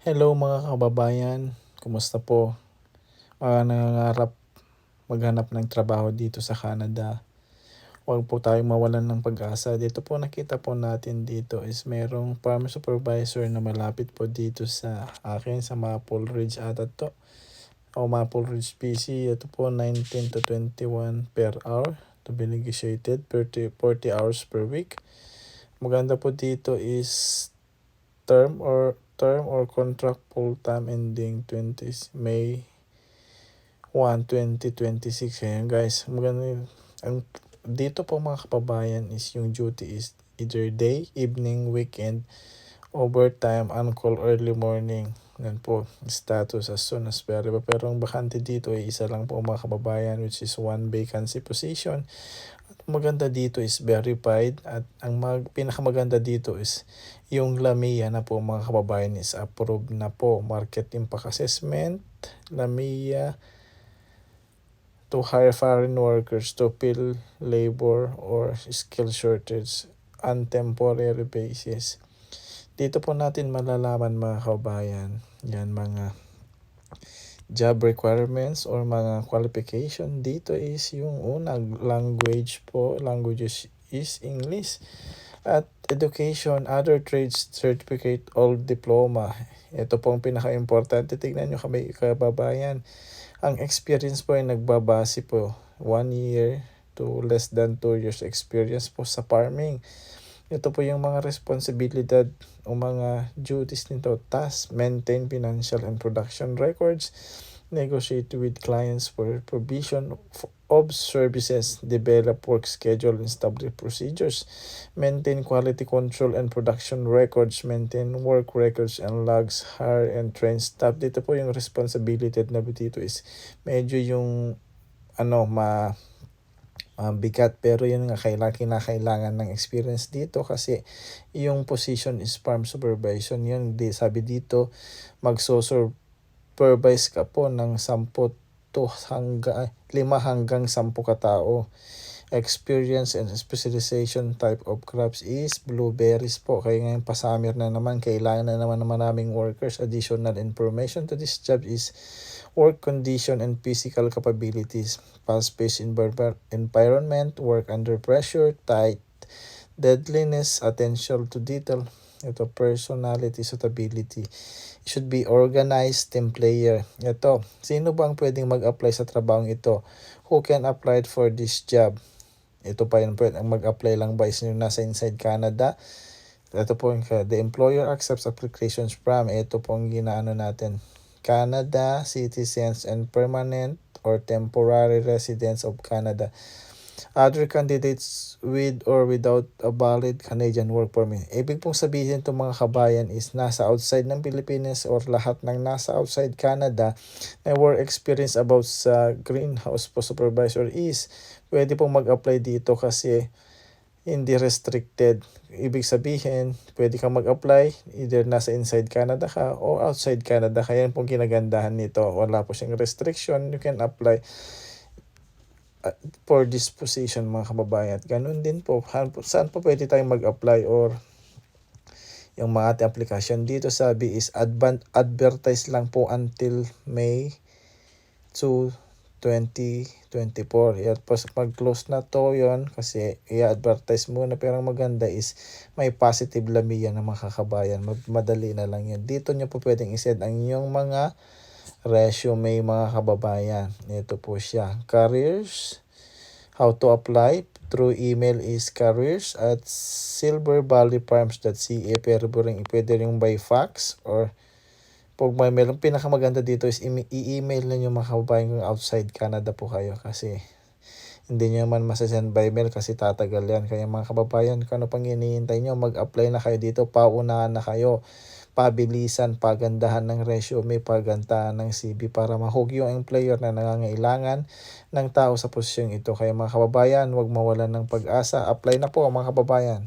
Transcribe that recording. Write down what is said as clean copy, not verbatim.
Hello mga kababayan, kumusta po? Mga nangangarap maghanap ng trabaho dito sa Canada. Huwag po tayong mawalan ng pag-asa. Dito po nakita po natin dito is merong farm supervisor na malapit po dito sa akin sa Maple Ridge ata to. O Maple Ridge PC. Ito po 19 to 21 per hour to be negotiated 40 hours per week. Maganda po dito is term or contract full-time ending 20 May 1, 2026. Ayan guys, maganda yun. Dito po mga kababayan is yung duty is either day, evening, weekend, overtime, on-call, early morning. Yan po, status as soon as available. Pero ang bakante dito ay isa lang po mga kababayan, which is one vacancy position. At maganda dito is verified at ang pinakamaganda dito is yung LAMIA na po mga kababayan is approved na po. Market Impact Assessment, LAMIA, to hire foreign workers to fill labor or skill shortage on temporary basis. Dito po natin malalaman mga kababayan, yan mga job requirements or mga qualification. Dito is yung unang language po, languages is English. At education, other trades certificate or diploma. Ito po ang pinaka-importante. Tignan nyo kami kababayan. Ang experience po ay nagbabase po 1 year to less than 2 years experience po sa farming. Ito po yung mga responsibilidad o mga duties nito. Task, maintain financial and production records, negotiate with clients for provision of services, develop work schedule and establish procedures, maintain quality control and production records, maintain work records and logs, hire and train staff. Dito po yung responsibility na dito is medyo yung bigat, pero yun nga kinakailangan ng experience dito kasi yung position is farm supervision. Yun sabi dito magso-supervise ka po ng 5 hanggang 10 katao. Experience and specialization type of crops is blueberries po. Kaya ngayon pa-summer na naman, kailangan na naman ng maraming workers. Additional information to this job is work condition and physical capabilities, fast-paced environment, work under pressure, tight deadliness, attention to detail. Ito, personality, suitability. Should be organized, team player. Ito, sino bang pwedeng mag-apply sa trabahong ito? Who can apply for this job? Ito pa yun, ang mag-apply lang ba is yung nasa inside Canada? Ito po yung the employer accepts applications from, ito po ang ginaano natin, Canada citizens and permanent or temporary residents of Canada. Other candidates with or without a valid Canadian work permit. Ibig pong sabihin itong mga kabayan is nasa outside ng Pilipinas or lahat ng nasa outside Canada na work experience about sa greenhouse po supervisor is pwede pong mag-apply dito kasi hindi restricted. Ibig sabihin, pwede kang mag-apply either nasa inside Canada ka o outside Canada. Kaya yan pong kinagandahan nito. Wala po siyang restriction. You can apply for this position mga kababayan. Ganun din po. Saan po pwede tayong mag-apply or yung mga ating application. Dito sabi is advertise lang po until May 2, 2024. Tapos mag-close na to yon kasi i-advertise muna. Pero ang maganda is may positive LAMIA na mga kabayan. Madali na lang yan. Dito nyo po pwedeng isend ang inyong mga resume mga kababayan. Ito po siya. Careers. How to apply through email is careers@silvervalleyfarms.ca. Pero pwede rin by fax or pag may mail. Pinakamaganda dito is i-email na nyo mga kababayan kung outside Canada po kayo kasi hindi nyo naman masasend by mail kasi tatagal yan. Kaya mga kababayan, kung ano pang hinihintay nyo, mag-apply na kayo dito, paunahan na kayo, pabilisan, pagandahan ng resume, pagandahan ng CV para mahug yung employer na nangangailangan ng tao sa posisyong ito. Kaya mga kababayan, huwag mawalan ng pag-asa. Apply na po mga kababayan.